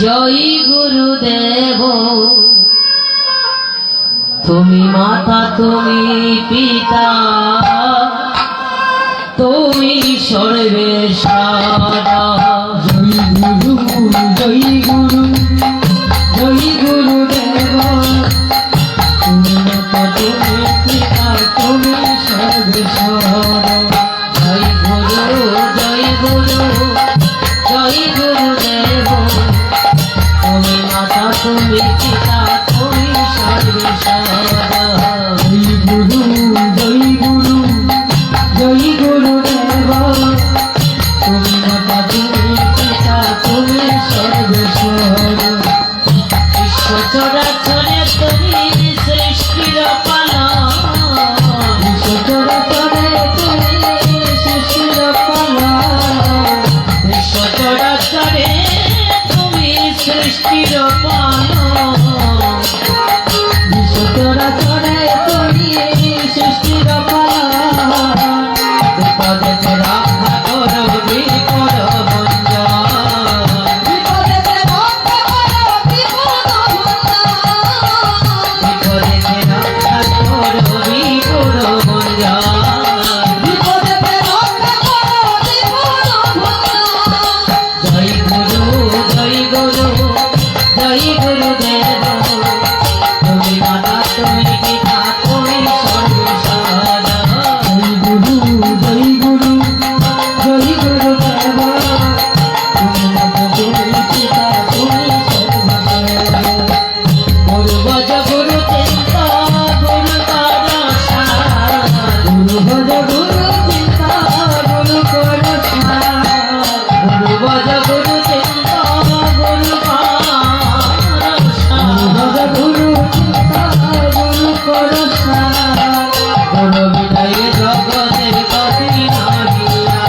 জয় গুরুদেব তুমি মাতা তুমি পিতা তুমি সর্বেশ্বর। জয় গুরু জয় গুরুদেব তুমি মাতা তুমি পিতা তুমি সর্বেশ্বর। জয় গুরু জয় গুরু জয় গুরুদেব তুমি মাতা তুমি পিতা তুমি সর্বেশ্বর। জয় গুরু জয় গুরু জয় গুরুদেব তুমি মাতা তুমি পিতা তুমি সর্বেশ্বর। বিশ্ব চরাচরে তুমি সৃষ্টির পালন, বিশ্ব চরাচরে তুমি সৃষ্টির পালন, বিশ্ব চরাচরে তুমি সৃষ্টির পালন, বিশ্ব চরাচরে তুমি সৃষ্টির পালন। বিপদেতে রক্ষা করো বিপদ ভঞ্জন, বিপদেতে রক্ষা করো বিপদ ভঞ্জন, বিপদেতে রক্ষা করো বিপদ ভঞ্জন, বিপদেতে রক্ষা করো বিপদ ভঞ্জন। জয় গুরু জয় গুরু জয় গুরুদেব তুমি মাতা তুমি পিতা তুমি সর্বেশ্বর। জয় গুরু জয় গুরু জয় গুরুদেব তুমি মাতা তুমি পিতা তুমি সর্বেশ্বর। গুরু ভজ গুরু চিন্তা গুরু করসা, গুরু ভজ গুরু চিন্তা গুরু করসা, গুরু ভজ গুরু চিন্তা গুরু করসা, গুরু চিন্তা গুরু করসা। গুরু বিদায় জগতে গতি নাহিয়া,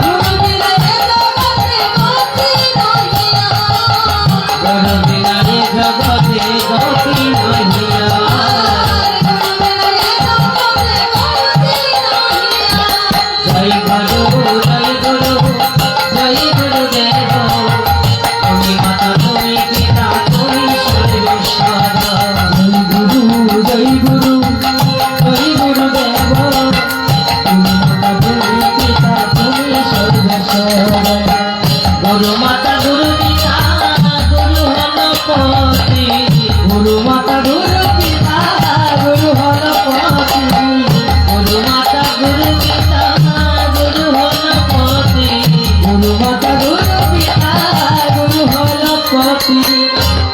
গুরু বিদায় জগতে গতি নাহিয়া, গুরু বিদায় জগতে গতি নাহিয়া, জয় গুরু জয় গুরু জয় গুরুদেব তুমি মাতা তুমি পিতা তুমি সর্বেশ্বর। জয় গুরু জয় গুরু জয় গুরুদেব তুমি মাতা তুমি পিতা তুমি সর্বেশ্বর। গুরু মাতা গুরু পিতা গুরু হল পতি, গুরু মাতা গুরু পিতা গুরু হল পতি, গুরু মাতা গুরু পিতা গুরু হল পতি, গুরু মাতা গুরু পিতা গুরু হল পতি।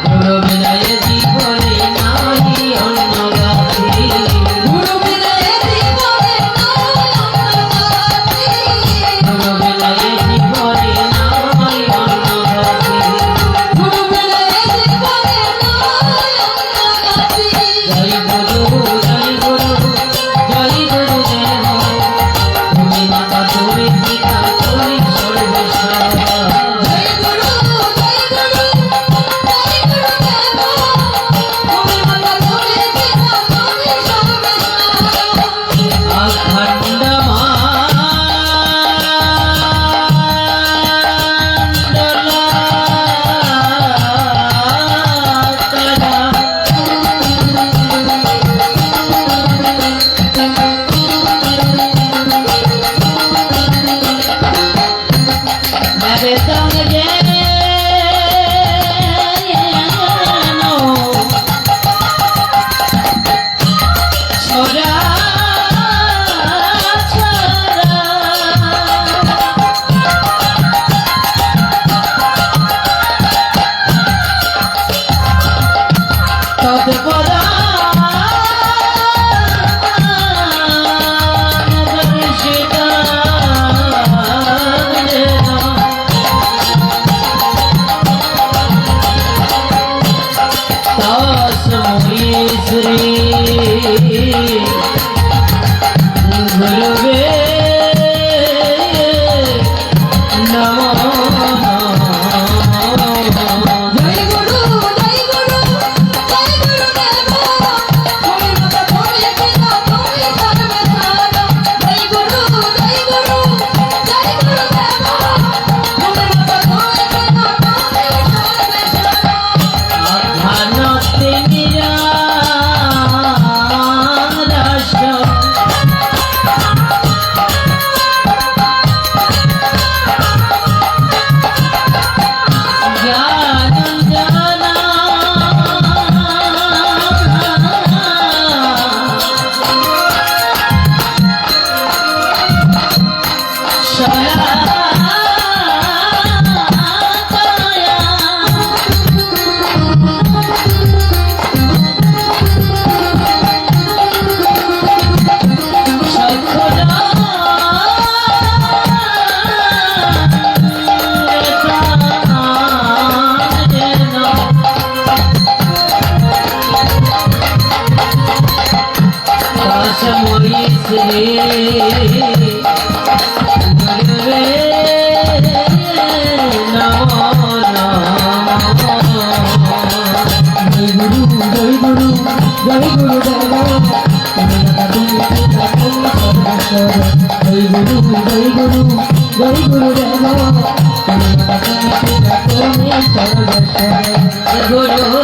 গুরু বিদায় জীবনে নাহি অন্য গতি, গুরু বিদায় জীবনে নাহি অন্য গতি, গুরু বিদায় জীবনে নাহি অন্য গতি, গুরু বিদায় জীবনে নাহি অন্য গতি। জয় গুরু জয় গুরু জয় গুরুদেব তুমি মাতা তুমি পিতা তুমি সর্বেশ্বর। জয় গুরু জয় গুরু জয় গুরু দেব তুমি মাতা তুমি পিতা তুমি সর্বেশ্বর জয় গুরু জয় গুরু জয় গুরু দেব তুমি মাতা তুমি পিতা তুমি সর্বেশ্বর গুরু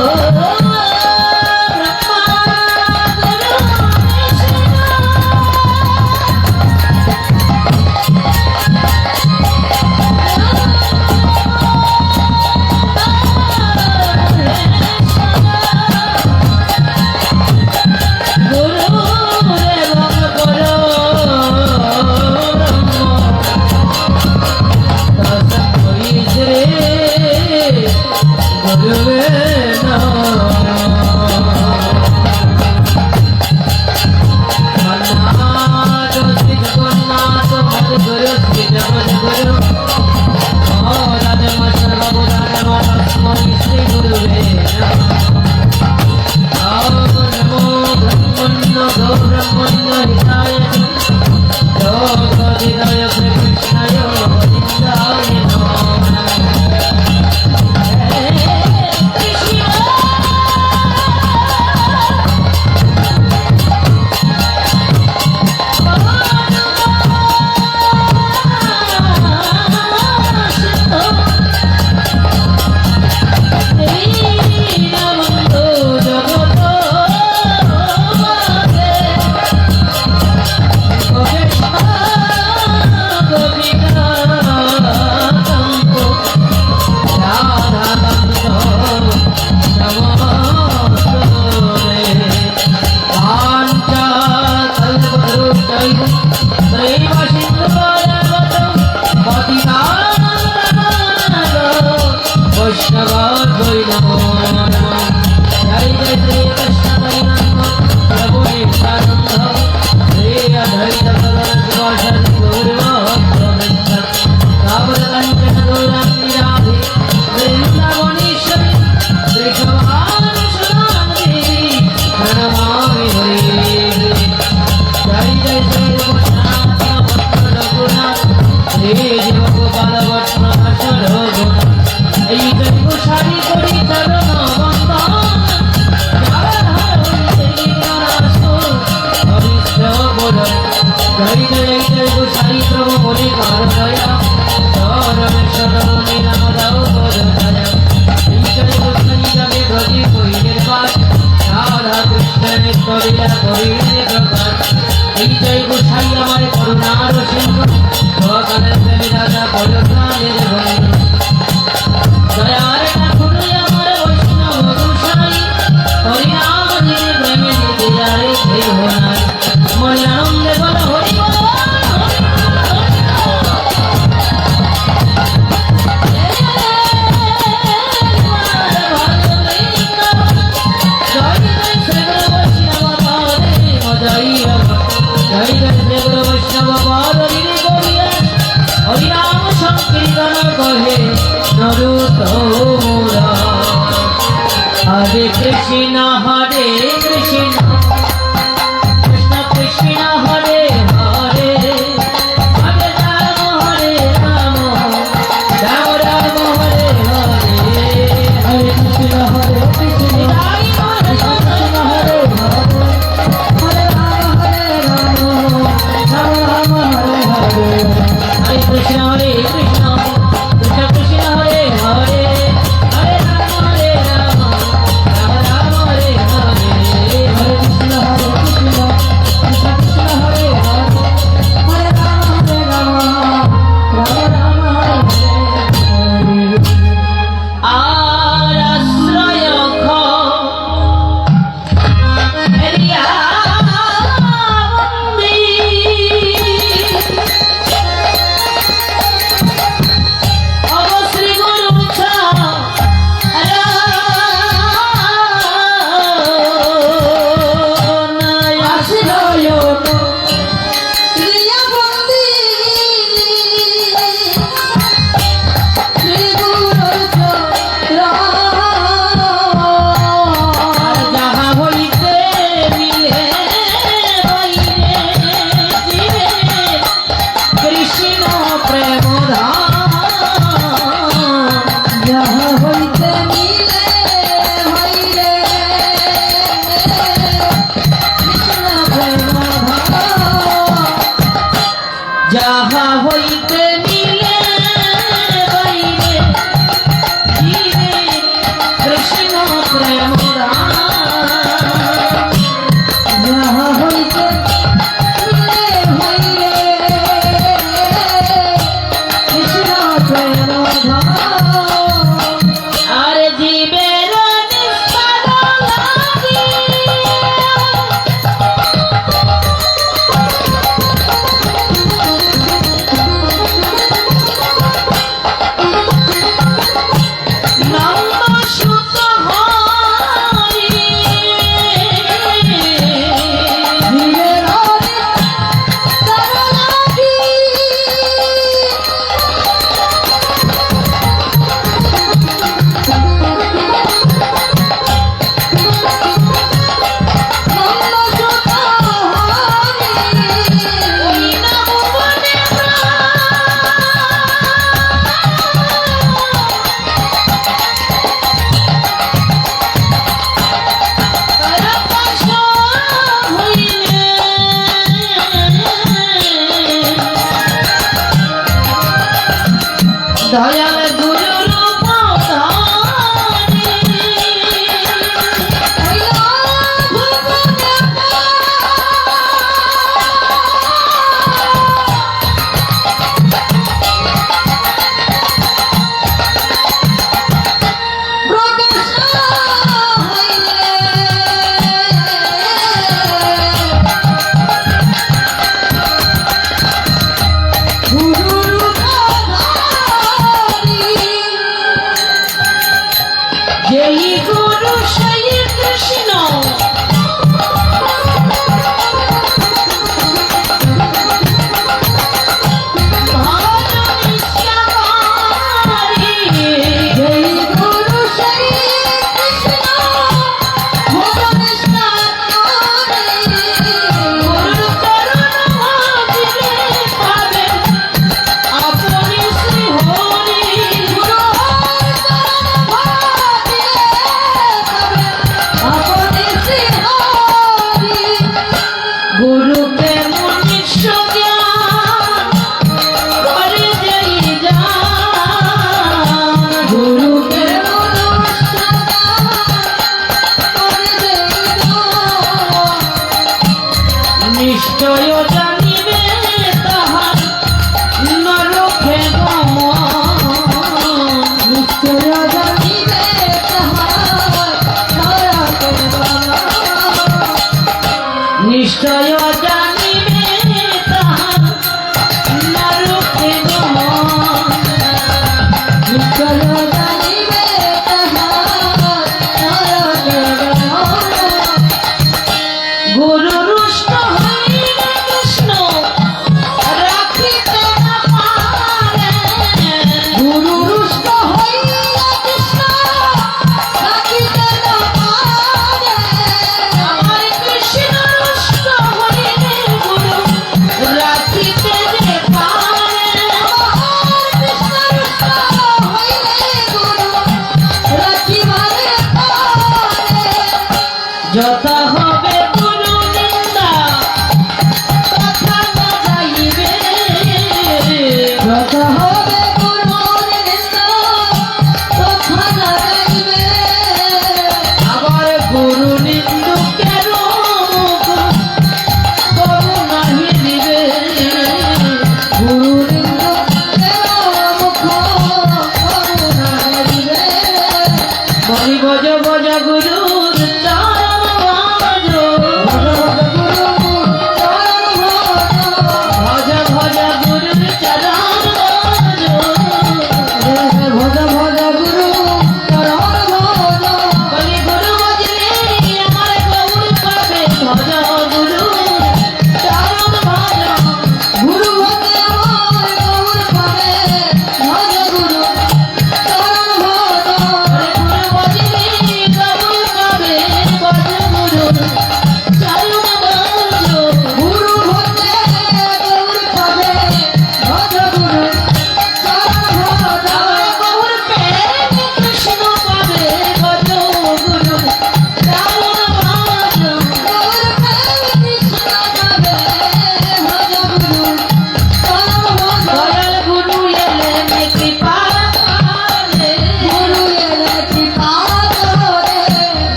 Hare Krishna, Hare Krishna, Krishna Krishna, Hare Hare, Hare Rama, Hare Rama, Rama Rama, Hare Hare, Hare Krishna, Hare Krishna, Krishna Krishna, Hare Hare, Hare Rama, Hare Rama, Rama Rama, Hare Hare, Hare Krishna, Hare Krishna, Krishna Krishna, Hare Hare. जय गुरु श्री कृष्ण নিশ্চয় জানিবে তাহার নরকে গমন নিশ্চয় জানিবে তাহার নরকে গমন নিশ্চয় জানিবে তাহার নরকে গমন নিশ্চয় জানিবে তাহার নরকে গমন গুরু রুষ্ট যথা হবে গুরু নিন্দা কথা না যাইবে যথা হবে গুরু নিন্দা কথা না যাইবে আবার গুরু নিন্দুকের মুখ করু নাহি দিবে গুরু নিন্দুকের মুখ করু নাহি দিবে বলি ভজ ভজ গুরুর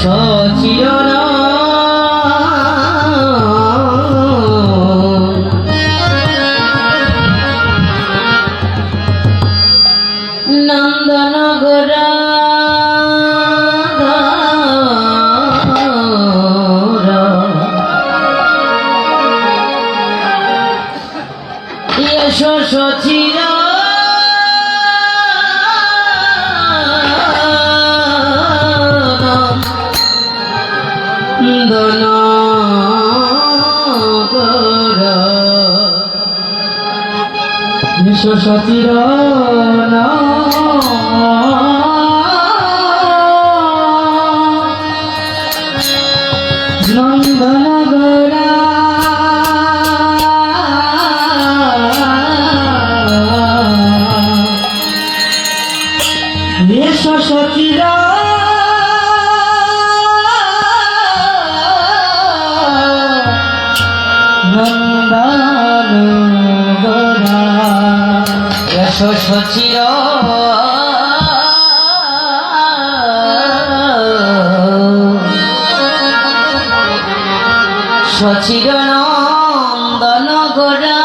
সচিরনা নন্দনগরা সচিরা দনা এসো সচিরন নন্দন গোরা এসো সচিরন নন্দন গোরা এসো সচির সচির নন্দন গোরা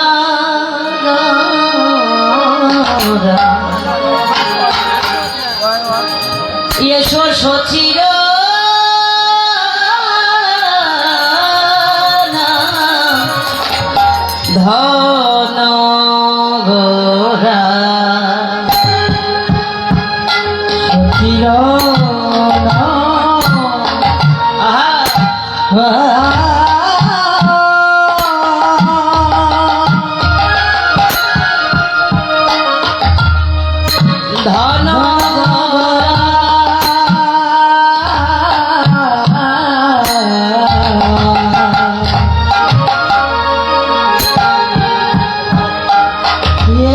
এসো সচির ধন গোরা সচির ধন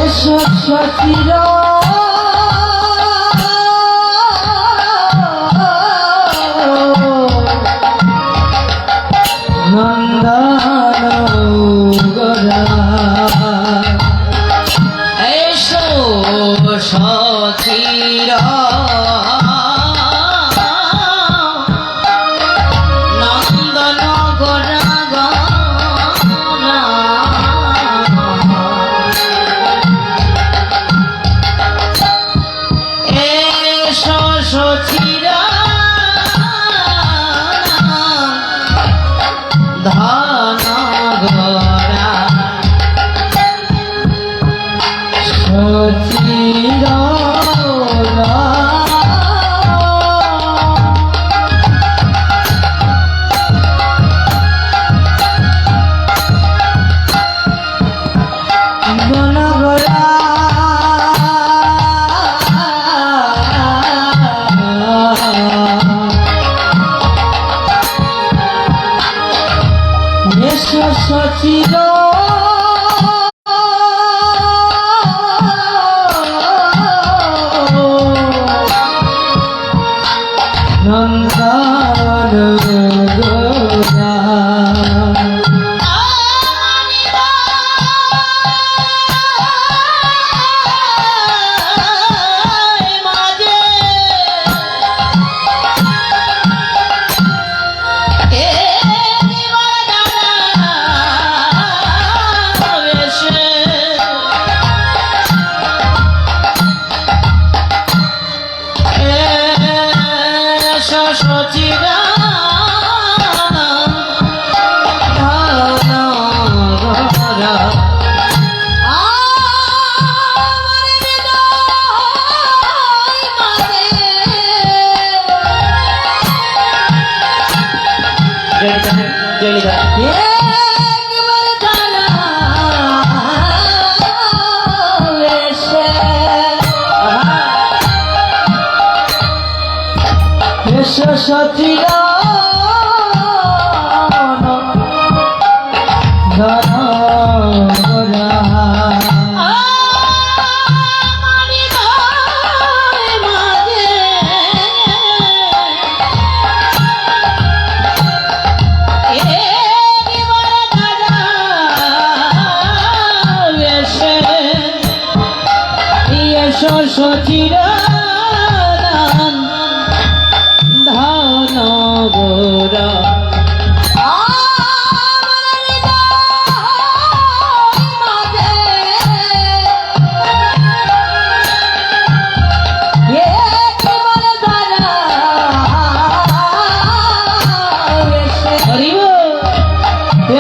এসো সচির নন্দন গোরা এসো সচির নন্দন গোরা এসো সচির ধন গোরা সচির নন্দন গোরা এসো সচির নন্দন গোরা সচির এসো সচির সচির ধন গোরা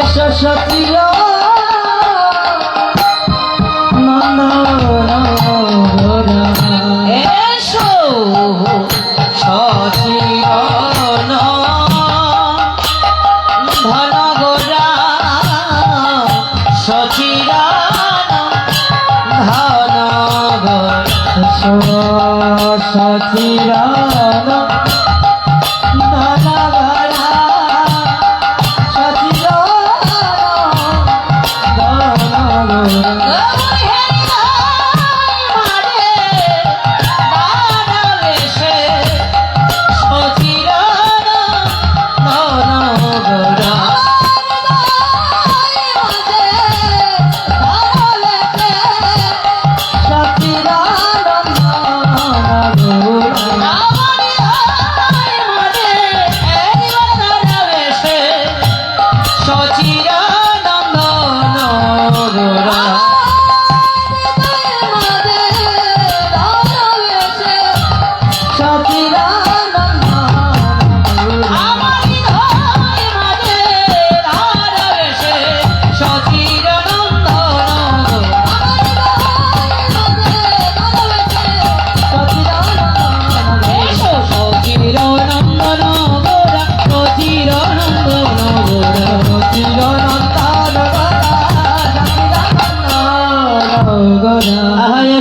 এসো সচির নন্দন গোরা এসো সচির ধন গোরা সচির ধন সচিরানন্দ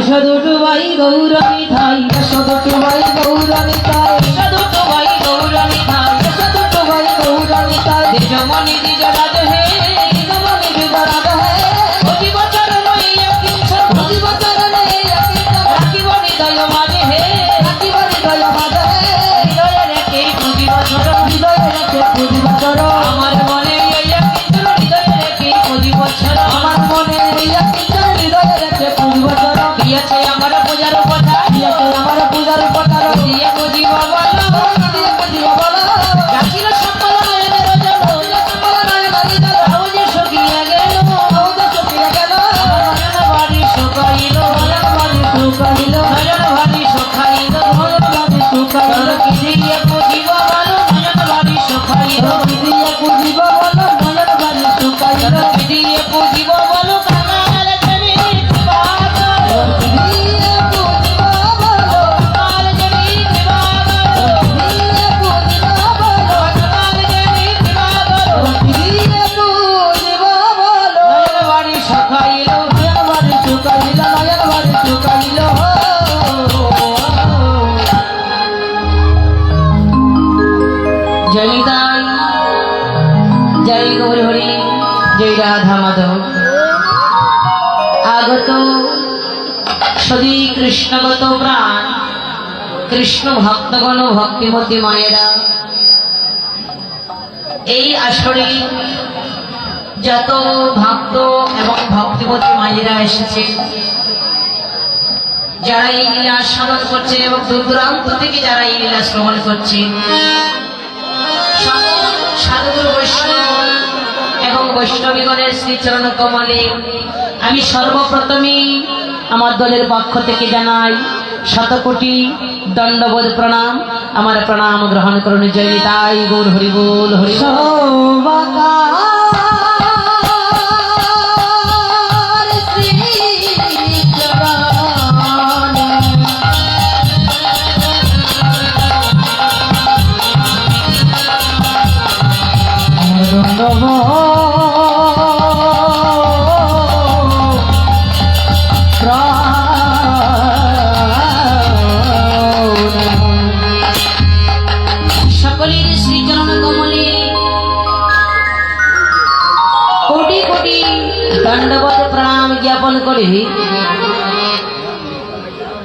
সদুটুবাই গৌরী থাই সদুটুবাই গৌরী থাই সদুটুবাই গৌরী থাই সদুটুবাই গৌরী থাই দেশমণি দিজ রাজ হে দেশমণি দিজ রাজ হে প্রতি বছর নইয়া কিঞ্চন প্রতি বছর নইয়া কিঞ্চন রাখিবনি দয় মাঝে হে রাখিবনি দয় মাঝে হে হৃদয়ে রেখে প্রতি বছর হৃদয়ে রেখে প্রতি বছর আমার মনে ইয়া কিঞ্চন হৃদয়ে রেখে প্রতি বছর আমার মনে ইয়া কিঞ্চন হৃদয়ে রেখে প্রতি বছর দিয়েছে আমার পূজার কথা দিয়েছে আমার পূজার কথা দিয়ে বুঝিব বলো দিয়ে বুঝিব বলো গাছির সকল নয়নের জল সকল নয়নের জল আউজে শুকিয়ে গেল আউজে শুকিয়ে গেল নয়ন বাড়ি শুকাইল নয়ন বাড়ি শুকাইল নয়ন বাড়ি শুকাইল নয়ন বাড়ি শুকাইল কি দিয়ে বুঝিব বলো নয়ন বাড়ি শুকাইল কি দিয়ে বুঝিব বলো নয়ন বাড়ি শুকাইল কি দিয়ে বুঝিব বলো কানার জনি জয় গৌর হরি জয় রাধা মাধব আগত সদী কৃষ্ণগত প্রাণ কৃষ্ণ ভক্তগণ ভক্তিমতী মায়েরা এই আসরে যত ভক্ত এবং ভক্তিমতী মায়েরা এসেছে যারা এই লীলা শ্রবণ করছে এবং দূর দূরান্ত থেকে যারা এই লীলা শ্রবণ করছে সাধুগুরু বৈষ্ণব এবং বৈষ্ণবীগণের শ্রীচরণ কমলে আমি সর্বপ্রথমে আমার দলের পক্ষ থেকে জানাই শতকোটি দণ্ডবোধ প্রণাম আমার প্রণাম গ্রহণ করুন জয় নিতাই গৌর হরি বল হরি সকলের শ্রীচরণ কমলে কোটি কোটি দণ্ডবোধ প্রণাম জ্ঞাপন করে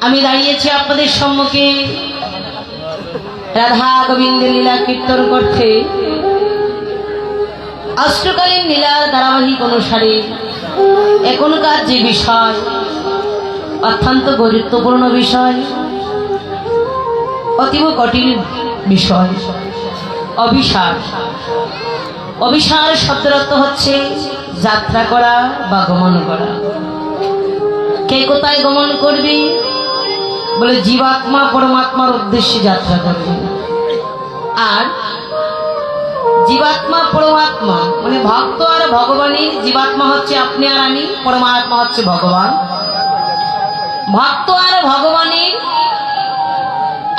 আমি দাঁড়িয়েছি আপনাদের সম্মুখে রাধা গোবিন্দের লীলা কীর্তন করতে অষ্টকালীন লীলার ধারাবাহিক অনুসারে এখনকার যে বিষয় অত্যন্ত গুরুত্বপূর্ণ বিষয় অতীব কঠিন বিষয় অভিসার অভিসার শব্দের অর্থ হচ্ছে যাত্রা করা বা গমন করা কে কোথায় গমন করবে বলে জীবাত্মা পরমাত্মার উদ্দেশ্যে যাত্রা করবে আর জীবাত্মা পরমাত্মা মানে ভক্ত আর ভগবানের জীবাত্মা হচ্ছে আপনি আর আমি পরমাত্মা হচ্ছে ভগবান ভক্ত আর ভগবানের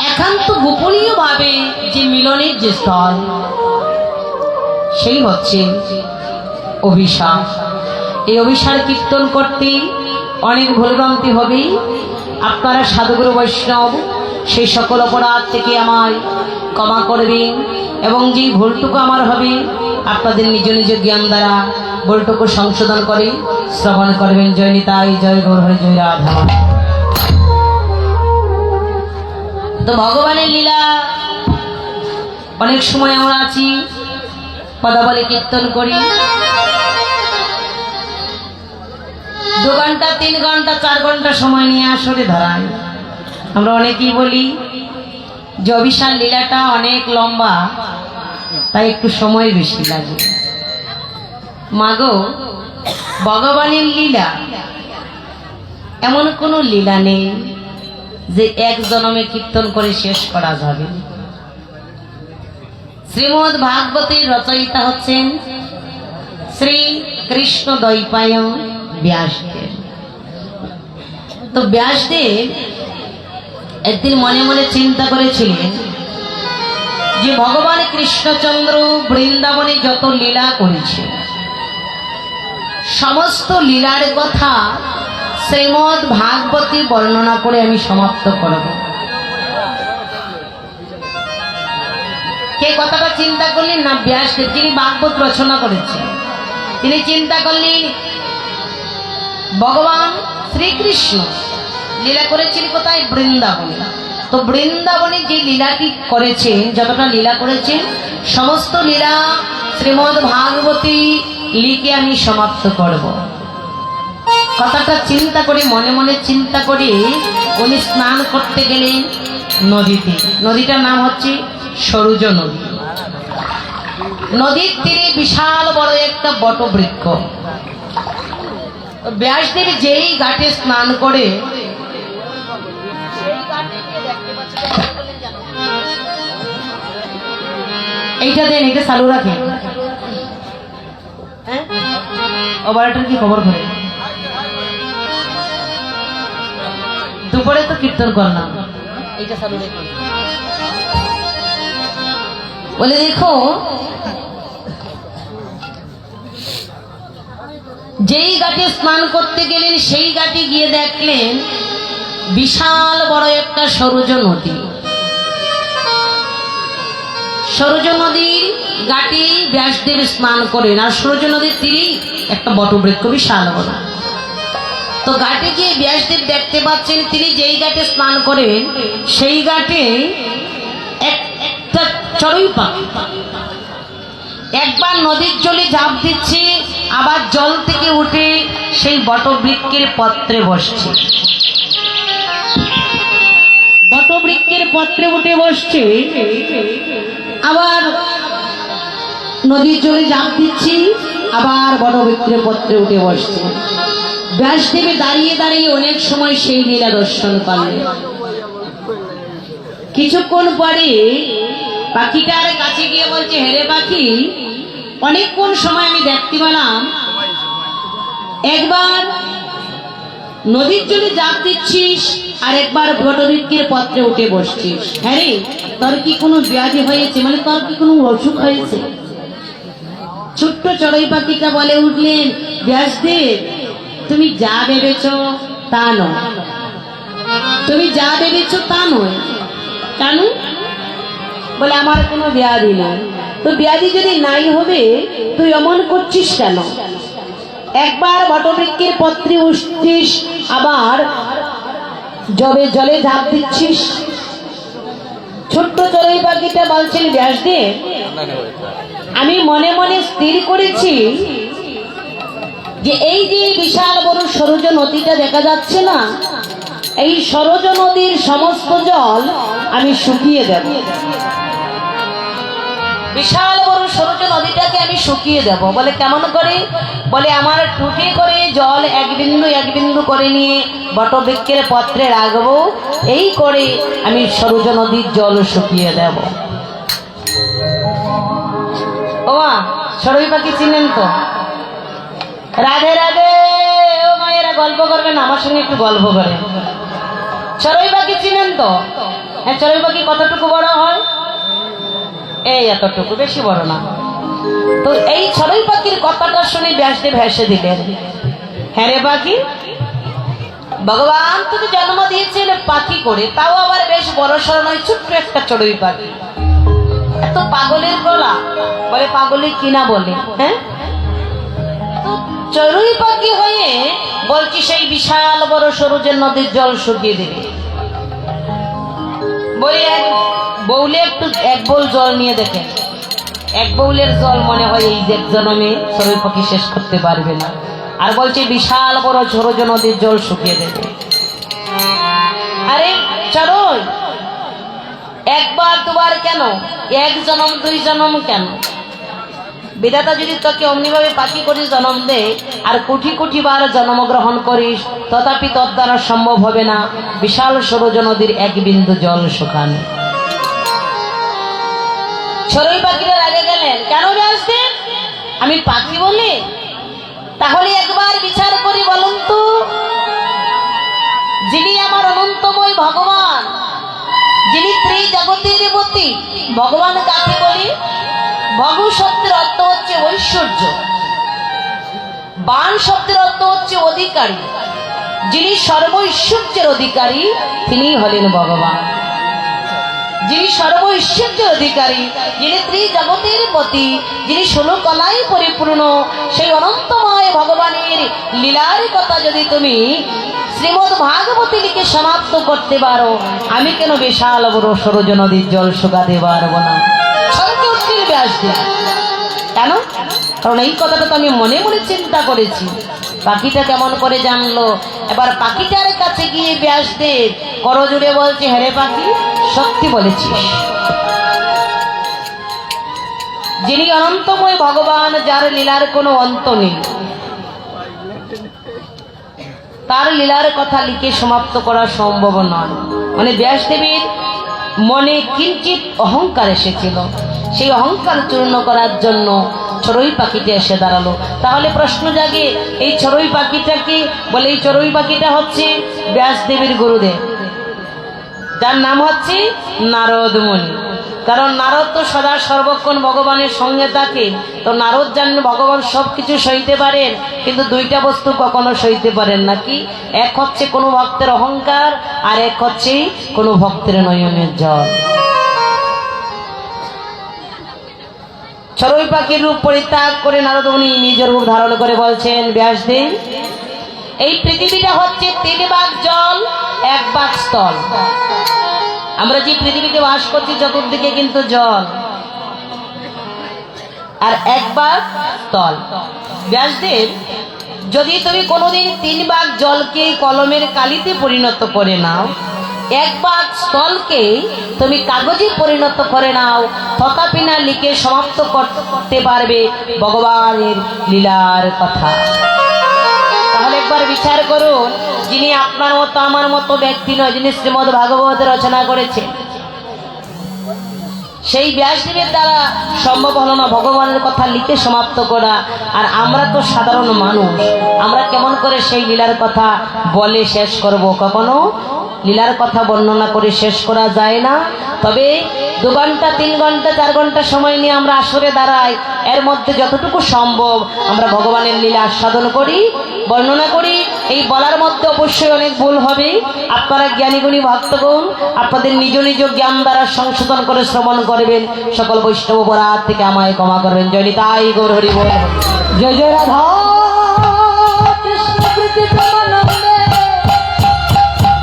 একান্ত গোপনীয় ভাবে যে মিলনের যে স্থল সেই হচ্ছে অভিসার এই অভিসার কীর্তন করতে অনেক ভুলভ্রান্তি হবে আপনারা সাধুগুরু বৈষ্ণব সেই সকল অপরাধ থেকে আমায় ক্ষমা করবেন এবং যে ভুলটুকু আমার হবে আপনাদের নিজ নিজ জ্ঞান দ্বারা ভুলটুকু সংশোধন করে শ্রবণ করবেন। জয় নিতাই, জয় গৌর হরি, জয় রাধা। তো ভগবানের লীলা অনেক সময় আমরা আছি পদাবলী কীর্তন করি, 2 ঘন্টা 3 ঘন্টা 4 ঘন্টা সময় নিয়ে আসরে ধরাই। আমরা অনেকেই বলি যে অভিশাল লীলাটা অনেক লম্বা, তাই একটু সময় বেশি লাগে। মাগো, ভগবানের লীলা এমন কোনো লীলা নেই যে এক জন্মে কীর্তন করে শেষ করা যাবে। শ্রীমদ্ ভাগবতের রচয়িতা হচ্ছেন শ্রী কৃষ্ণ দ্বৈপায়ন ব্যাসদেব। তো ব্যাসদেব একদিন মনে মনে চিন্তা করেছিলেন যে ভগবান কৃষ্ণচন্দ্র বৃন্দাবনে যত লীলা করেছে সমস্ত লীলার কথা শ্রীমদ্ ভাগবতী বর্ণনা করে আমি সমাপ্ত করব। কে কথাটা চিন্তা করলেন? না ব্যাসদেব, যিনি ভাগবত রচনা করেছেন। তিনি চিন্তা করলেন ভগবান শ্রীকৃষ্ণ লীলা করেছেন কোথায়? বৃন্দাবনে। তো বৃন্দাবনে যে লীলাটি করেছেন, যতটা লীলা করেছেন সমস্ত লীলা শ্রীমদ্ ভাগবতী লিখে আমি সমাপ্ত করব। কথাটা চিন্তা করে মনে মনে চিন্তা করে উনি স্নান করতে গেলেন নদীতে। নদীটার নাম হচ্ছে সরযূ নদী। নদীর তীরে বিশাল বড় একটা বটবৃক্ষ। ব্যাসদেব যেই ঘাটে স্নান করে এইটা দেন, এটা চালু রাখেন। হ্যাঁ, অপারেটর কি খবর করে? দুপুরে তো কীর্তন করলাম, এইটা চালু রেখে বলে দেখো, যেই ঘাটে স্নান করতে গেলেন সেই ঘাটে গিয়ে দেখলেন বিশাল বড় একটা সরযূ নদী। সরযূ নদীর ঘাটে ব্যাসদেব স্নান করেন, আর সরযূ নদীর তীরেই একটা বটবৃক্ষ বিশাল বড়। তো ঘাটে গিয়ে ব্যাসদেব দেখতে পাচ্ছেন তিনি যেই ঘাটে স্নান করেন সেই ঘাটে একটা চড়ুই পাখি একবার নদীর জলে ঝাঁপ দিচ্ছে, আবার জল থেকে উঠে সেই বটবৃক্ষের পত্রে বসছে। বটবৃক্ষের পত্রে উঠে বসছে, আবার নদীর জলে ঝাঁপ দিচ্ছি, আবার বটবৃক্ষের পত্রে উঠে বসছে। ব্যাসদেবে দাঁড়িয়ে দাঁড়িয়ে অনেক সময় সেই লীলা দর্শন করলেন। কিছুক্ষণ পরে পাখিটার কাছে গিয়ে বলছে, হেরে পাখি, অনেকক্ষণ সময় আমি দেখতে পেলাম একবার নদীর জলে ঝাঁপ দিচ্ছিস আর একবার বটবৃক্ষের পত্রে উঠে বসছিস। হ্যাঁ রে, তোর কি কোনো ব্যাধি হয়েছে, মানে তোর কি কোনো অসুখ হয়েছে? ছোট্ট চড়ুই পাখিটা বলে উঠলেন, ব্যাসদেব, তুমি যা ভেবেছ তা নয়, তুমি যা ভেবেছ তা নয়। কেন? বলে আমার কোনো ব্যাধি নাই। তো ব্যাধি যদি নাই হবে তুই অমন করছিস কেন? একবার বটবৃক্ষের পত্রে উঠছিস, আবার জলে ঝাঁপ দিচ্ছিস। ছোট্ট চড়ুই পাখিটা বলছেন, ব্যাসদেব, আমি মনে মনে স্থির করেছি যে এই যে বিশাল বড় সরযূ নদীটা দেখা যাচ্ছে না, এই সরযূ নদীর সমস্ত জল আমি শুকিয়ে দেব। বিশাল বড় সরযূ নদীটাকে আমি শুকিয়ে দেব। বলে কেমন করে? বলে আমার টুটি করে জল এক বিন্দু করে নিয়ে বটবৃক্ষের পত্রে রাখবো, এই করে আমি সরযূ নদীর জল শুকিয়ে দেব। ও মা, চড়ুই পাখি চিনেন তো? রাধে রাধে। ও মায়েরা গল্প করবেন, আমার সঙ্গে একটু গল্প করেন। চড়ুই পাখি চিনেন তো? হ্যাঁ, চড়ুই পাখি কতটুকু বড় হয়? এই এতটুকু, বেশি বড় না। তো এই চড়ুই পাখির কথাটা শুনে ব্যাসদেব হেসে দিলেন। হ্যাঁ রে পাখি, ভগবান তোকে জন্ম দিয়েছেন পাখি করে, তাও আবার বেশ বড় সড় নয়, ছোট্ট একটা চড়ুই পাখি। এত পাগলের গলা, বলে পাগলে কিনা বলে, হ্যাঁ তো চড়ুই পাখি হয়ে বলছি সেই বিশাল বড় সরু যে নদীর জল শুকিয়ে দেবে। বলি এক বউলে একটু এক বউল জল নিয়ে দেখেন, এক বউলের জল মনে হয় এই যে জন্মে চড়ুই পাখি শেষ করতে পারবে না, আর বলছে বিশাল বড় সরু যে নদীর জল শুকিয়ে দেবে। আরে চড়ুই, একবার দুবার কেন, এক জন্ম দুই জন্ম কেন? বিধাতা যদি তোকে অমনিভাবে পাখি করে জন্ম দে আর কোটি কোটি বার জন্মগ্রহণ করিস, তথাপি তোর দ্বারা সম্ভব হবে না বিশাল সরোজ নদীর এক বিন্দু জল শুকানো। চড়ুই পাখিরা রাগে গেলেন, কেন ব্যাসদেব আমি পাখি বলি? তাহলে একবার বিচার করি বলুন তো, যিনি আমার অনন্তময় ভগবান, যিনি ত্রিজগতের পতি, ভগবান কাকে বলি? ভগু শব্দের অর্থ হচ্ছে ঐশ্বর্য, বাণ শব্দের অর্থ হচ্ছে অধিকারী। যিনি সর্ব ঐশ্বর্যের অধিকারী তিনি হলেন ভগবান। যিনি সর্ব ঐশ্বর্যের অধিকারী, যিনি ত্রিজগতের পতি, যিনি 16 কলায় পরিপূর্ণ, সেই অনন্তময় ভগবানের লীলার কথা যদি তুমি শ্রীমদ ভাগবতী লিখে সমাপ্ত করতে পারো, আমি কেন বিশাল বড় সরোজ নদীর জল শুকাতে পারবো না? ব্যাসদেব কেন? কারণ এই কথাটা তো আমি মনে মনে চিন্তা করেছি। পাখিটা কেমন করে জানলো? এবার পাখিটার কাছে গিয়ে ব্যাসদেব করজোড়ে বলছে, হ্যাঁ পাখি, সত্যি বলেছিস। যিনি অনন্তময় ভগবান, যার লীলার কোনো অন্ত নেই, তার লীলার কথা লিখে সমাপ্ত করা সম্ভব নয়। মানে ব্যাসদেবের মনে কিঞ্চিত অহংকার এসেছিল, সেই অহংকার চূর্ণ করার জন্য চড়ুই পাখিটা এসে দাঁড়ালো। তাহলে প্রশ্ন জাগে, এই চড়ুই পাখিটা কি? বলে এই চড়ুই পাখিটা হচ্ছে ব্যাসদেবের গুরুদেব, যার নাম হচ্ছে নারদ মুনি। কারণ নারদ তো সদা সর্বক্ষণ ভগবানের সঙ্গে থাকে, তো নারদ জানেন ভগবান সবকিছু সইতে পারেন, কিন্তু দুইটা বস্তু কখনো সইতে পারেন না। কি? এক হচ্ছে কোনো ভক্তের অহংকার, আর এক হচ্ছে কোনো ভক্তের নয়নের জল। চড়ুই পাখির রূপ পরিত্যাগ করে নারদ মুনি নিজের রূপ ধারণ করে বলছেন, ব্যাসদেব এই পৃথিবীটা হচ্ছে 3 ভাগ জল, 1 ভাগ স্থল। আমরা যে পৃথিবীতে বাস করছি চতুর্দিকে কিন্তু জল, আর 1 ভাগ স্থল। ব্যাসদেব যদি তুমি কোনোদিন 3 ভাগ জলকে কলমের কালিতে পরিণত করে নাও, 1 ভাগ স্থলকে তুমি কাগজে পরিণত করে নাও, তথাপি না লিখে সমাপ্ত করতে পারবে ভগবানের লীলার কথা। তাহলে একবার বিচার করুন, যিনি আপনার মতো আমার মতো ব্যক্তি নয়, যিনি শ্রীমদ ভাগবত রচনা করেছেন, সেই ব্যাসদেবের দ্বারা সম্ভব হলো না ভগবানের কথা লিখে সমাপ্ত করা। আর আমরা তো সাধারণ মানুষ, আমরা কেমন করে সেই লীলার কথা বলে শেষ করব? কখনো লীলার কথা বর্ণনা করে শেষ করা যায় না। তবে 2 ঘন্টা 3 ঘন্টা 4 ঘন্টা সময় নিয়ে আমরা আসরে দাঁড়াই, এর মধ্যে যতটুকু সম্ভব আমরা ভগবানের লীলা আস্বাদন করি, বর্ণনা করি। এই বলার মধ্যে অবশ্যই অনেক ভুল হবে। আপনারা জ্ঞানীগুণী ভক্তগণ আপনাদের নিজ নিজ জ্ঞান দ্বারা সংশোধন করে শ্রবণ করবেন। সকল বৈষ্ণব অপরাধ থেকে আমায় ক্ষমা করবেন। জয় নিতাই গৌর হরি বল। জয় জয় রাধা কৃষ্ণ প্রীতি প্রেমানন্দে,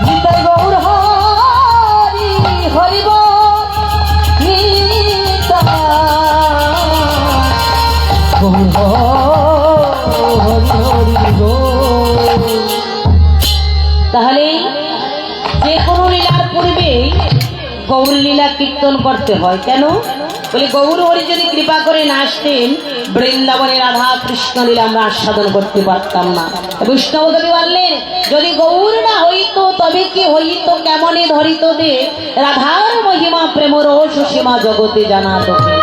নিতাই গৌর হরি হরি বল। নিতাই গৌর হরি হরি বল। তাহলে যে কোনো লীলার পূর্বে গৌর লীলা কীর্তন করতে হয়। কেন? বলে গৌর হরি যদি কৃপা করে না আসতেন, বৃন্দাবনে রাধা কৃষ্ণ লীলা আমরা আস্বাদন করতে পারতাম না। বৈষ্ণব কবি বললেন, যদি গৌর না হইতো তবে কি হইতো, কেমনে ধরিত দে রাধার মহিমা প্রেম রস সীমা জগতে জানা তোকে।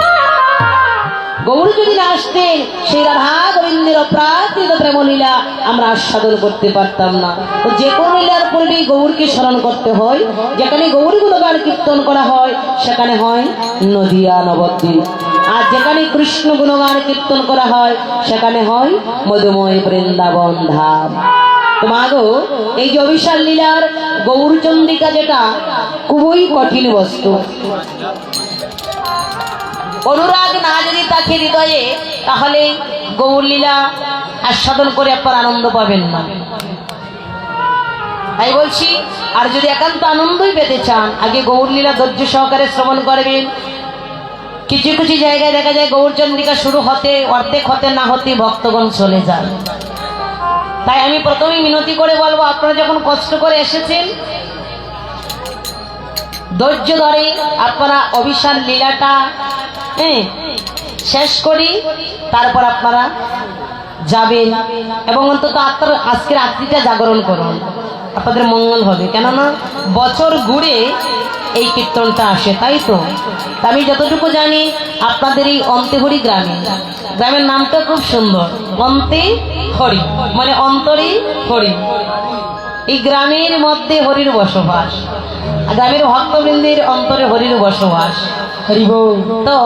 গৌর যদি না আসতেন, সেই রাধা গোবিন্দের অপ্রাকৃত প্রেম লীলা আমরা আস্বাদন করতে পারতাম না। তো যে কোনো লীলার পূর্বে গৌরকে স্মরণ করতে হয়। যেখানে গৌর গুণগান কীর্তন করা হয় সেখানে হয় নদিয়া নবদ্বীপ, আর যেখানে কৃষ্ণ গুণগান কীর্তন করা হয় সেখানে হয় মধুময় বৃন্দাবন ধাম। তোমাগো এই যে অভিশাল লীলার গৌরচন্দ্রিকা যেটা খুবই কঠিন বস্তু। অনুরাগ না যদি থাকে হৃদয়ে, তাহলে গৌর লীলা আস্বাদন করে আপনার আনন্দ পাবেন না। তাই বলছি, আর যদি একান্ত আনন্দই পেতে চান, আগে গৌর লীলা ধৈর্য সহকারে শ্রবণ করবেন। কিছু কিছু জায়গায় দেখা যায় গৌরচন্দ্রিকা শুরু হতে অর্ধেক হতে না হতে ভক্তগণ চলে যায়। তাই আমি প্রথমেই মিনতি করে বলবো, আপনারা যখন কষ্ট করে এসেছেন, ধৈর্য ধরে আপনারা অভিশাল লীলাটা শেষ করি, তারপর আপনারা যাবেন এবং অন্তত আপনার আজকের রাত্রিটা জাগরণ করুন, আপনাদের মঙ্গল হবে। কেননা বছর ঘুরে এই কীর্তনটা আসে, তাই তো। আমি যতটুকু জানি আপনাদের এই অন্তেহরি গ্রামের নামটা খুব সুন্দর, অন্তে হরি মানে অন্তরে হরি। এই গ্রামের মধ্যে হরির বসবাস, গ্রামের ভক্তবৃন্দের অন্তরে হরির বসবাস। তো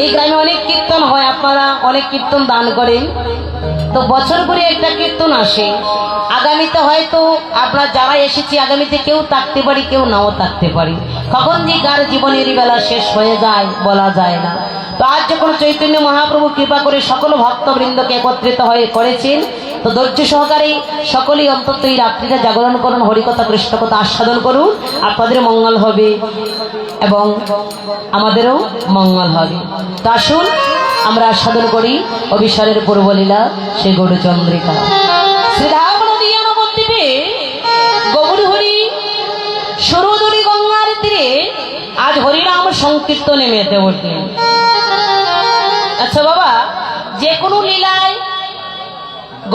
এই গ্রামে অনেক কীর্তন হয়, আপনারা অনেক কীর্তন দান করেন। তো বছর ঘুরে একটা কীর্তন আসে। আগামীতে হয়তো আমরা যারা এসেছি, আগামীতে কেউ থাকতে পারি, কেউ নাও থাকতে পারি। কখন যে কার জীবনের বেলা শেষ হয়ে যায় বলা যায় না। তো আজ যখন চৈতন্য মহাপ্রভু কৃপা করে সকল ভক্তবৃন্দকে একত্রিত হয়ে করেছেন, তো ধৈর্য সহকারে সকলেই অন্তত এই রাত্রিটা জাগরণ করুন, হরিকথা কৃষ্ণ কথা আস্বাদন করুন, আপনাদের মঙ্গল হবে এবং আমাদেরও মঙ্গল হবে। তো আসুন আমরা আস্বাদন করি অভিসারের পূর্বলীলা সেই গৌরচন্দ্রিকা। শ্রীধাম নদী নবদ্বীপে গৌর হরি সুরধুরী গঙ্গার তীরে আজ হরিনাম সংকীর্তনে মেতে উঠলেন। আচ্ছা বাবা, যে কোনো লীলায়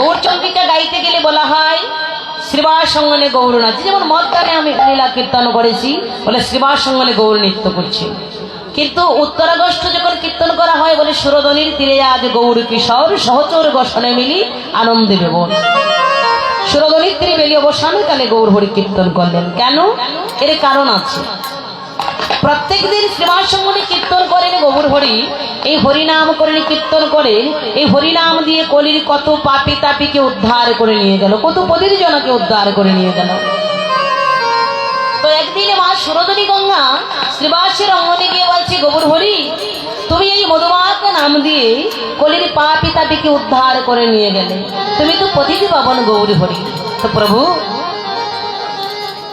গৌরচন্দ্রিকা গাইতে গেলে বলা হয় শ্রীবাস সঙ্গনে গৌরনাথ। যেমন মদগানে আমি লীলা কীর্তন করেছি, বলে শ্রীবাস সঙ্গনে গৌর নৃত্য করছি। কিন্তু উত্তরাগস্ট যখন কীর্তন করা হয়, বলে সুরধনির তীরে আজ গৌর কিশোর সহচর গসনে মিলি আনন্দে বেবন। সুরধনির তীরে বেলি অবসানকালে গৌর হরি কীর্তন করলেন। কেন? এর কারণ আছে। প্রত্যেক দিন শ্রীবাস সঙ্গনে কীর্তন করেন গৌর হরি, এই হরিনাম করেন, কীর্তন করেন। এই হরিনাম দিয়ে কলির কত পাপি তাপিকে উদ্ধার করে নিয়ে গেল, কত পদের জনকে উদ্ধার করে নিয়ে গেল। তো একদিনে মা সুরধনী গঙ্গা শ্রীবাসের অঙ্গনে গিয়ে বলছে, গৌর হরি তুমি এই মধুমাক নাম দিয়ে কলির পাপি তাপিকে উদ্ধার করে নিয়ে গেলে, তুমি তো পতিতি পাবন গৌর হরি। তো প্রভু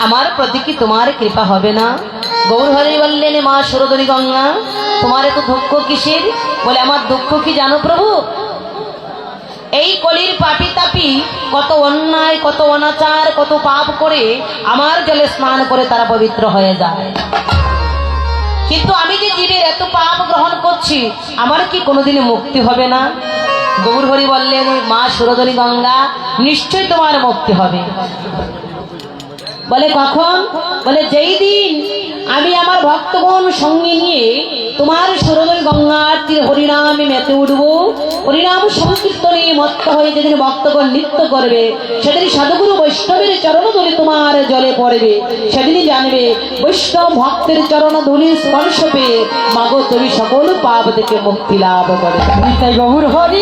আমার প্রতি কি তোমার কৃপা হবে না? গৌর হরি বললেন, মা সুরধনী গঙ্গা তোমার এত দুঃখ কিসের? বলে আমার দুঃখ কি জানো প্রভু? এই কলির পাপি তাপি কত অন্যায়, কত অনাচার, কত পাপ করে আমার জলে স্নান করে তারা পবিত্র হয়ে যায়। কিন্তু আমি যে জীবের এত পাপ গ্রহণ করছি, আমার কি কোনোদিনে মুক্তি হবে না? গৌর হরি বললেন, মা সুরধনী গঙ্গা নিশ্চয় তোমার মুক্তি হবে। বলে কখন? বলে যেই দিন আমি আমার ভক্তগণ সঙ্গে নিয়ে তোমার সুরধনী গঙ্গার তীরে হরিনামে মেতে উঠবো, হরিনাম সংকীর্তনে মত্ত হয়ে যেদিন ভক্তগণ নৃত্য করবে, সেদিন সাধুগুরু বৈষ্ণবের চরণ ধুলি তোমার জলে পড়বে। সেদিনই জানবে বৈষ্ণব ভক্তের চরণ ধুলি স্পর্শ পেয়ে মাগো তুমি সকল পাপ থেকে মুক্তি লাভ করে। তাই গৌর হরি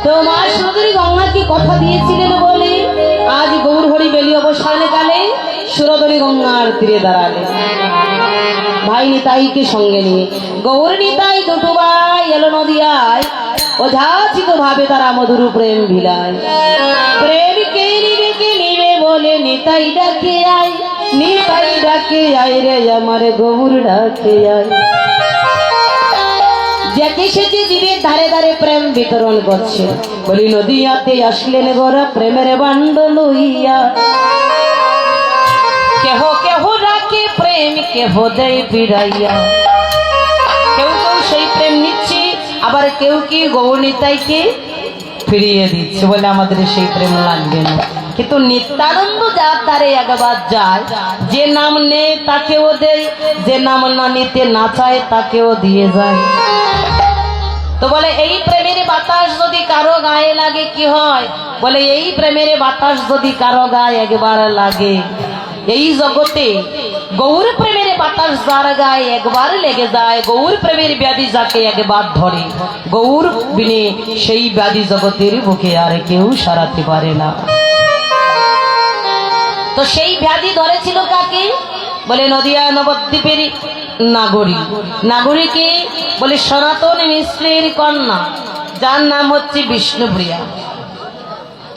তোমার সুরধনী গঙ্গাকে কথা দিয়েছিলেন বলে আজ গৌর হরি বেলি অবসানে কালে সুরধনী গঙ্গার তীরে দাঁড়ালে। ভাই নিতাইকে সঙ্গে নিয়ে গৌর নিতাই দুটো ভাই এলো নদিয়ায়, অযাচিত ভাবে তারা মধুর প্রেম ভিলায়। প্রেমকে নিবে কে নিবে বলে নিতাই ডাকে আয়, নিতাই ডাকে আয় রে আমার গৌর ডাকে আয়। যেতে সেতে জীবের ধারে ধারে প্রেম বিতরণ করছে। বলি নদিয়াতে আসলেন গোরা প্রেমের বান্ড লইয়া, কেহ কেহ ডাকে প্রেম কেহ দেয় ফিরাইয়া। কেউ কেউ সেই প্রেম নিচ্ছে, আবার কেউ কি গৌর নিতাইকে ফিরিয়ে দিচ্ছে, বলে আমাদের সেই প্রেম লাগবে না। কিন্তু নিত্যানন্দ যার তারে একবার যায়, যে নাম নেয় তাকেও দেয়, যে নাম না নিতে না চায় তাকেও দিয়ে যায়। তো বলে এই প্রেমের বাতাস যদি কারো গায়ে লাগে কি হয়? বলে এই প্রেমের বাতাস যদি কারো গায়ে একবার লাগে, এই জগতে গৌর প্রেমের বাতাস যার গায়ে একবার লেগে যায়, গৌর প্রেমের ব্যাধি যাকে একবার ধরে, গৌর বিনে সেই ব্যাধি জগতের বুকে আর কেউ সারাতে পারে না। তো সেই ব্যাধি ধরেছিল কাকে? বলে নদিয়া নবদ্বীপের নাগরী। নাগরীকে বলে সনাতন মিশ্রের কন্যা, যার নাম হচ্ছে বিষ্ণুপ্রিয়া।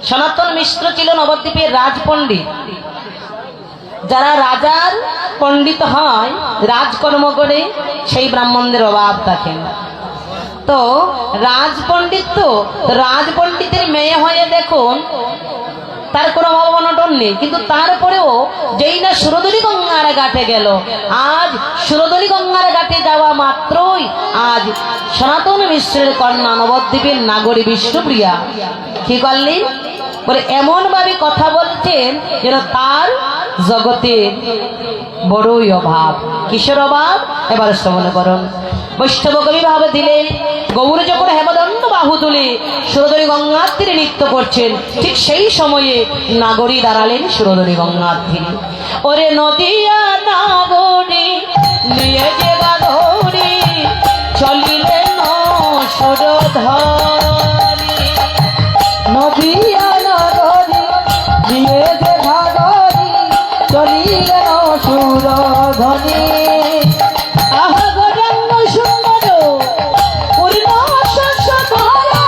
সনাতন মিশ্র ছিল নবদ্বীপের রাজপণ্ডিত। যারা রাজার পণ্ডিত হয়, রাজকর্ম করে, সেই ব্রাহ্মণদের অভাব থাকে না। তো রাজপণ্ডিত, তো রাজপণ্ডিতের মেয়ে হয়ে দেখুন তার কোনো অভাব অনটন নেই, কিন্তু তারপরেও যেই না সুরধনী গঙ্গার ঘাটে গেল, আজ সুরধনী গঙ্গার ঘাটে যাওয়া মাত্রই আজ সনাতন মিশ্রের কন্যা নবদ্বীপের নাগরী বিষ্ণুপ্রিয়া কি করলেন? বলে এমন ভাবে কথা বলছেন যেন তার জগতে বড়ই অভাব। কিসের অভাব? এবার শ্রবণ করুন। বৈষ্ণব কবি ভাব দিলে গৌর যখন হেমদণ্ড বাহু তুলে সুরধনী গঙ্গার তীরে নৃত্য করছেন, ঠিক সেই সময়ে নাগরী দাঁড়ালেন সুরধনী গঙ্গার তীরে। ওরে নদিয়া নাগরী নিয়ে যে গাধরি চলিলেন সুরধনী, নদিয়া নগরী দিয়ে যে ঘাগরি চলিলেন সুরধনী। আহা গৌরাঙ্গ সুন্দর পূর্ণ শশধরা,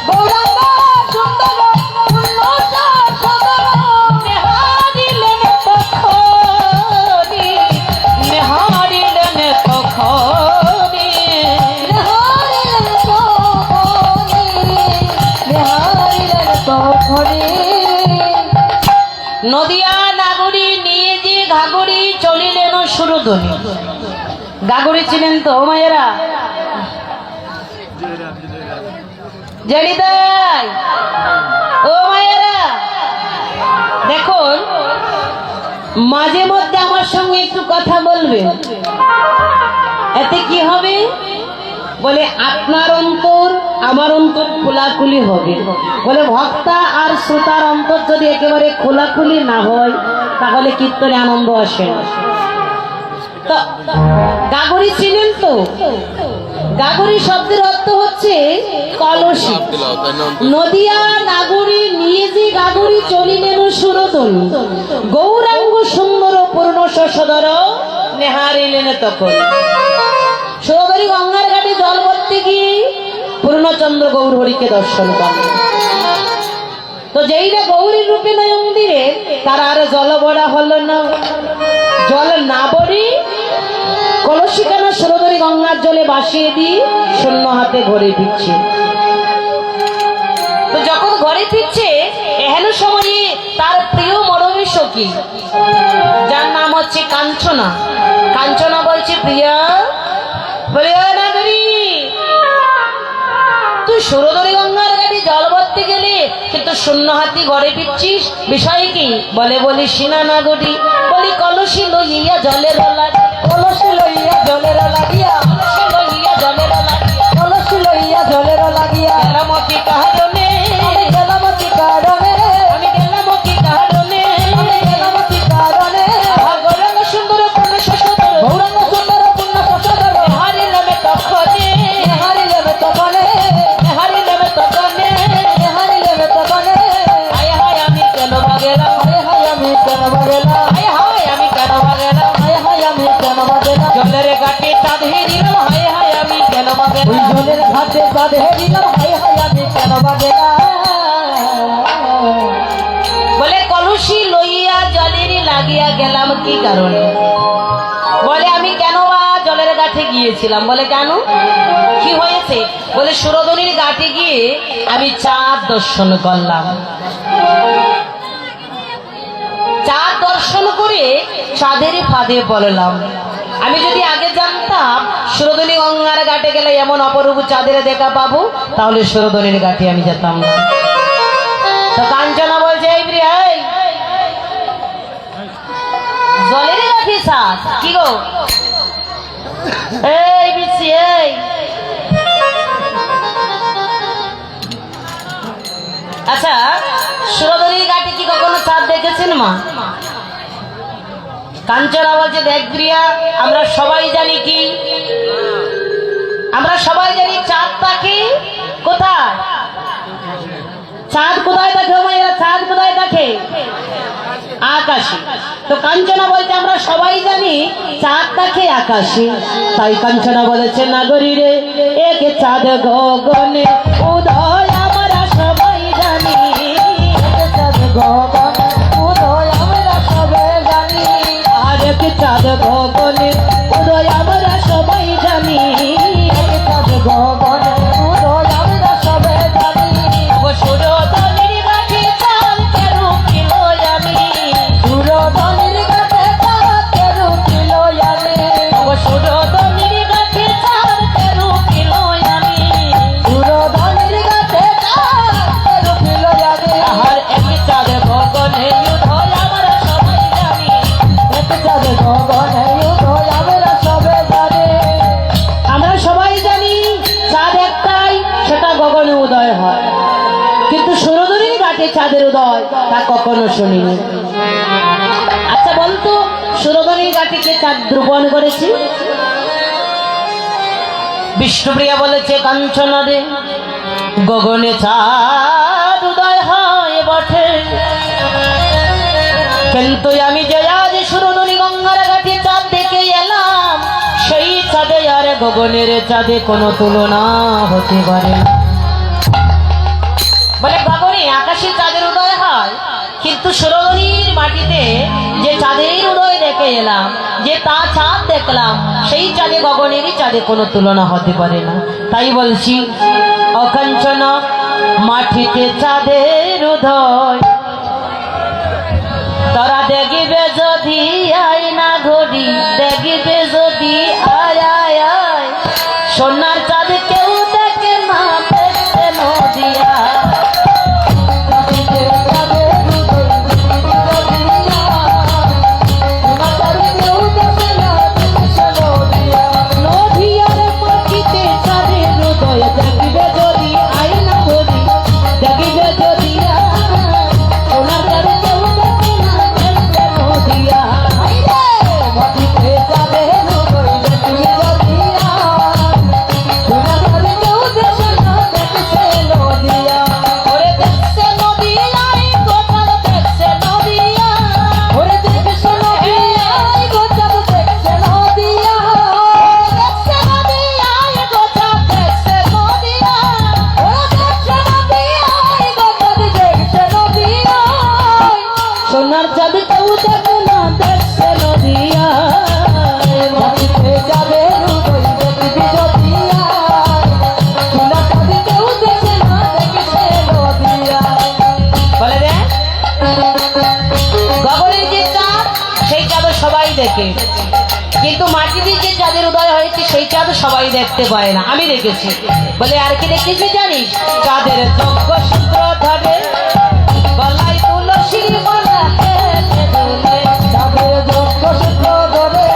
গৌরাঙ্গ সুন্দর পূর্ণ শশধরা, নেহারিলেন তখনি, নেহারিলেন তখনি। নেহারিলেন তখনি। নদিয়া নাগরী নিয়ে যে ঘাগরি চলিলেন সুরধনী। গাগরি ছিলেন তো মায়েরা, জানি তাই ও মায়েরা। দেখুন মাঝে মধ্যে আমার সঙ্গে একটু কথা বলবেন, এতে কি হবে? বলে আপনার অন্তর আমার অন্তর খোলাখুলি হবে। বলে ভক্তা আর শ্রোতার অন্তর যদি একেবারে খোলাখুলি না হয় তাহলে কীর্তনে আনন্দ আসে না। তো গাগরি ছিলেন তো, গাগরি শব্দের অর্থ হচ্ছে কলসি। নদিয়া নাগরী নিয়ে যে গাগরি চলিলেন সুরধনী, গৌরাঙ্গ সুন্দর পূর্ণ শশধর নেহারিলেন তখন। সুরধনী গঙ্গার ঘাটে জল ভরতে গিয়ে পূর্ণচন্দ্র গৌর হরিকে দর্শন করেন। তো যেই না গৌরীর রূপে নয়ন দিলে তার আর জল ভরা হলো না। জল না ভরি কলসি কেন সুরধনী গঙ্গার জলে ভাসিয়ে দিয়ে শূন্য হাতে ঘরে ফিরছে। তো যখন ঘরে ফিরছে এহেন সময়ে তার প্রিয় মরমী সখী, যার নাম হচ্ছে কাঞ্চনা। কাঞ্চনা বলছে, প্রিয়া, বলে নাগরী তুই সুরধনী গঙ্গার ঘাটে জল ভরতে গেলে কিন্তু শূন্য হাতি ঘরে ফিরছিস, বিষয় কি? বলে সিনা নাগরী, বলি কলসি লইয়া জলের লাগি, কলসি লইয়া জলের লাগিয়া, কলসি লইয়া জলের লাগি, কলসি লইয়া জলের লাগিয়া, গেলাম কি কারণে, আমি গেলাম কি কারণে, আমি গেলাম কি কারণে, আমি গেলাম কি কারণে, গৌরাঙ্গ সুন্দর পূর্ণ শশধর, গৌরাঙ্গ সুন্দর পূর্ণ শশধর, হারিলাম তখনে, হারিলেম তখনে, হারিলাম তখনে, হারিলেম তখনে, হায় হায় আমি কেন ভাগেলাম, হায় হায় আমি কেন বাগেলাম, হায় হায় আমি কেন ভাগেলাম, হায় হায় আমি কেন বাগেলাম, জলের ঘাটে চাঁদ হেরিলাম, হায় হায় আমি কেন ওই ভাগেলাম। জলের ঘাটে বাঁধে দিলাম, হায় হায় আমি কেন বাগেলাম। বলে কলসি লইয়া জলের লাগিয়া গেলাম কি কারণে? বলে আমি কেন বা জলের ঘাটে গিয়েছিলাম। বলে কেন, কি হয়েছে? বলে সুরধনীর ঘাটে গিয়ে আমি চাঁদ দর্শন করলাম। চাঁদ দর্শন করে চাঁদের ফাঁদে পড়লাম। আমি যদি আগে জানতাম সুরধনী গঙ্গার ঘাটে গেলে এমন অপরূপ চাঁদের দেখা পাবো, তাহলে সুরধনীর ঘাটে আমি যেতাম না। তো কাঞ্চনা বলছে, এই প্রিয়া, এই জলের কাছে চাঁদ কি গো? এই বিচ্ছি, এই আচ্ছা, সুরধনীর ঘাটে কি কখনো চাঁদ দেখেছেন মা? কাঞ্চনা বলছে, দেখ প্রিয়া, আমরা সবাই জানি কি, আমরা সবাই জানি চাঁদ থাকে কোথায়? চাঁদ কোথায় থাকে মায়েরা? চাঁদ কোথায় থাকে? আকাশে। তো কাঞ্চনা বলছে, আমরা সবাই জানি চাঁদ থাকে আকাশে। তাই কাঞ্চনা বলেছে, নাগরী রে, একে চাঁদ গগনে উদয় আমরা সবাই জানি, একে চাঁদ গগনে উদয় আমরা সবাই জানি, আর একে চাঁদ গগনে উদয় আমরা সবাই জানি, একে চাঁদ গগনে উদয় আমরা সবাই জানি। সুরধনীর ঘাটে চাঁদ কেন কিল আমি, সুরধনীর ঘাটে চাঁদ কেন কিল আমি, সুরধনীর ঘাটে চাঁদ কেন কিল আমি, সুরধনীর ঘাটে চাঁদ কেন কিল আমি। আর এক চাঁদ গগনে উদয় আমরা সবাই জানি, এক চাঁদ গগনে উদয় আমরা সবাই জানি। আমরা সবাই জানি চাঁদ একটাই, সেটা গগনে উদয় হয়, কিন্তু সুরধনীর ঘাটে চাঁদের উদয় তা কখনো শুনিনি। আচ্ছা বলতো, সুরধনীর ঘাটে কে চাঁদ রোপণ করেছে? বিষ্ণুপ্রিয়া বলেছে, কাঞ্চনা রে, গগনে চাঁদ উদয় হয় বটে, কিন্তু আমি যে আজ সুরধনী গঙ্গার ঘাটে চাঁদ দেখে এলাম, সেই চাঁদে আর গগনের চাঁদে কোনো তুলনা হতে পারে না। বলে, গগনে আকাশে চাঁদের উদয় হয়, কিন্তু সুরধনীর মাটিতে যে চাঁদের উদয় দেখে এলাম, যে তা চাঁদ দেখলাম, সেই চাঁদে গগনেরই চাঁদে কোনো তুলনা হতে পারে না। তাই বলছি, অকাঞ্চন মাটিতে চাঁদের উদয়, তোরা দেখিবে যদি আয় না ঘড়ি, দেখিবে যদি আয় আয় আয়, সোনার চাঁদ কেউ দেখে না, দেখতে নদিয়া। দেখে, কিন্তু মাটিতে যে চাঁদের উদয় হয়েছে সেই চাঁদ সবাই দেখতে পায় না, আমি দেখেছি। বলে, আর কি দেখেছি জানিস? চাঁদের যজ্ঞ সূত্র ধরে গলায় তুলসীর মালা হেলে দুলে, চাঁদের যজ্ঞ সূত্র ধরে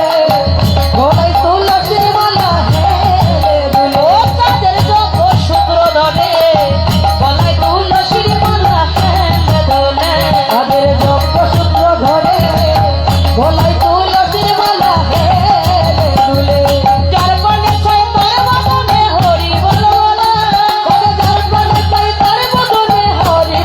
গলায় তুলসীর মালা হেলে দুলে, ও চাঁদের যজ্ঞ সূত্র ধরে গলায় তুলসীর মালা হেলে দুলে, চাঁদের যজ্ঞ সূত্র ধরে গলায় তুলসীর মালা হেলে দুলে, যার বনে ছয় তার বদনে হরি বল বলা, যার বনে ছয় তার বদনে হরি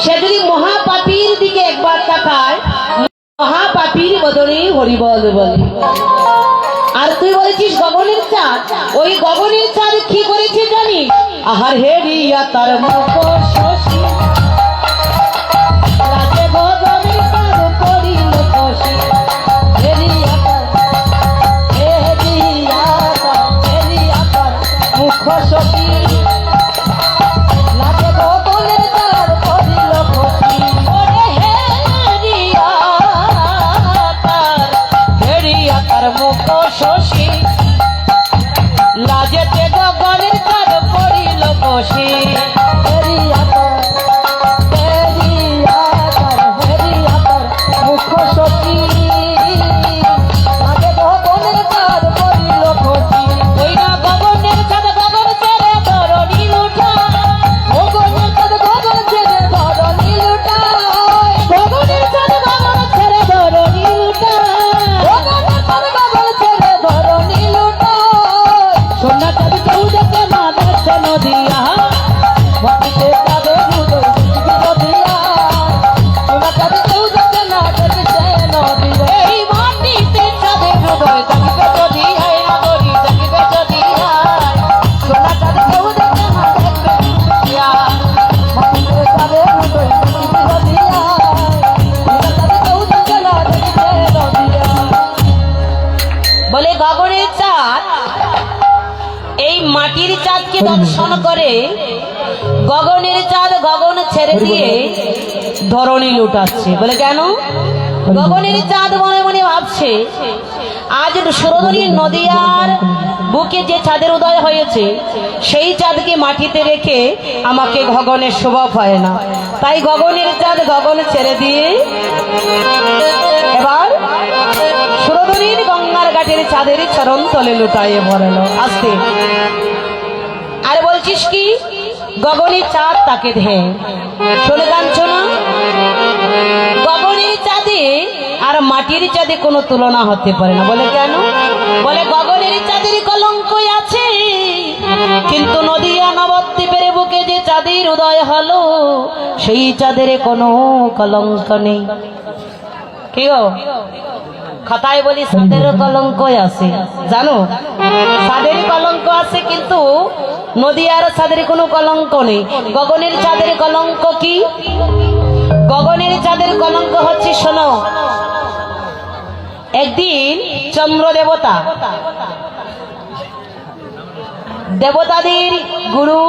সে যদি মহাপাপীর দিকে একবার তাকায়, মহাপাপীর বদনে হরিবল বলে। আর তুই বলেছিস গগনের চাঁদ, ওই গগনের চাঁদ কি করেছে জানিস? আহার হেরিয়া তার মুখ শশী, রাতে গগনের চাঁদ করিল খুশি। হেরিয়া তার মুখ শশী, রাতে গগনের চাঁদ করিল খুশি। ওরে হেরিয়া তার মুখ শশী, লাজেতে গগনের চাঁদ পড়িল বসি। হেরিয়া তার মুখ শশী, লাজে গগনের চাঁদ পড়িল বসি। ওই না গগনের চাঁদ গগন ছেড়ে ধরণী লুটা, গগনের চাঁদ গগন ছেড়ে ধরণী লুটা, গগনের চাঁদ গগন ছেড়ে ধরণী লুটা, গগনের চাঁদ গগন ছেড়ে ধরণী লুটা। সোনা চাঁদ কেউ দেখে না দেখছে নদিয়া, মাটিতে চাঁদে হৃদয় দেখছে নদিয়া। সোনা চাঁদ কেউ দেখে না দেখছে নদিয়া, এই মাটিতে চাঁদে হৃদয় দেখবে যদি হয় নগরী দেখবে যদি হয়। সোনা চাঁদ কেউ দেখে না দেখবে নদিয়া, মাটিতে চাঁদে হৃদয় দেখবে যদি হয়। সোনা চাঁদ কেউ দেখে না দেখবে নদিয়া। বলে গগনের চাঁদ এই মাটির চাঁদকে দর্শন করে, গগনের চাঁদ গগন ছেড়ে দিয়ে ধরণী লুটাচ্ছে। বলে কেন? গগনের চাঁদ মনে মনে ভাবছে, আজ সুরধুরীর নদিয়ার বুকে যে চাঁদের উদয় হয়েছে, সেই চাঁদকে মাটিতে রেখে আমাকে গগনের শোভা পায় না। তাই গগনের চাঁদ গগন ছেড়ে দিয়ে এবার সুরধুরীর গঙ্গার ঘাটের চাঁদের চরণ তলে লুটাইয়ে পড়লো আস্তে। আর বলছিস কি? গগনের চাঁদ তাকে ধে শোনে জানছো না? গগনের চাঁদে আর মাটির চাঁদে কোনো তুলনা হতে পারে না। বলে কেন? বলে গগনের চাঁদের কলঙ্ক আছে, কিন্তু নদিয়া নবদ্বীপের বুকে যে চাঁদের উদয় হলো, সেই চাঁদের কোনো কলঙ্ক নেই। কি গো? খাতায় বলি সাদের কলঙ্ক আছে, জানো? সাদের কলঙ্ক আছে, কিন্তু নদিয়ার চাঁদের কোনো কলঙ্ক নেই। গগনের চাঁদের কলঙ্ক কি? গগনের চাঁদের কলঙ্ক হচ্ছে, শোনো, একদিন চন্দ্র দেবতা, দেবতাদের গুরু